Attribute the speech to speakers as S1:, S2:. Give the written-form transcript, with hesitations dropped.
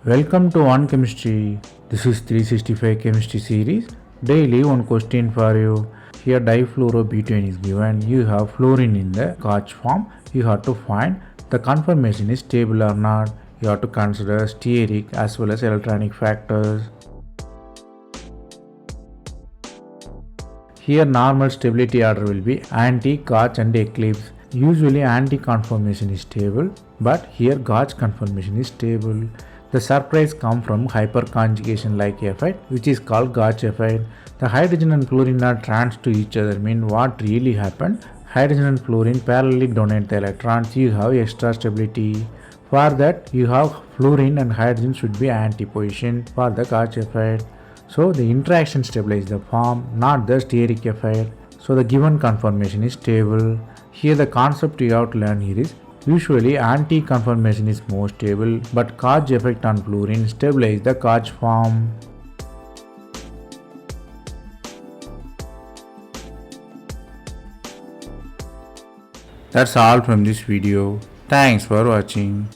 S1: Welcome to On Chemistry. This is 365 Chemistry series. Daily one question for you. Here difluorobutane is given. You have fluorine in the Gauche form. You have to find the conformation is stable or not. You have to consider steric as well as electronic factors. Here normal stability order will be anti, Gauche and Eclipsed. Usually anti-conformation is stable, but here Gauche conformation is stable. The surprise comes from hyperconjugation like effect, which is called Guache effect. The hydrogen and fluorine are trans to each other. Mean what really happened? Hydrogen and fluorine parallelly donate the electrons. You have extra stability. For that, you have fluorine and hydrogen should be anti-position for the Guache effect. So the interaction stabilizes the form, not the steric effect. So the given conformation is stable. Here the concept you have to learn here is usually anti-conformation is more stable, but Guache effect on fluorine stabilizes the Guache form. That's all from this video. Thanks for watching.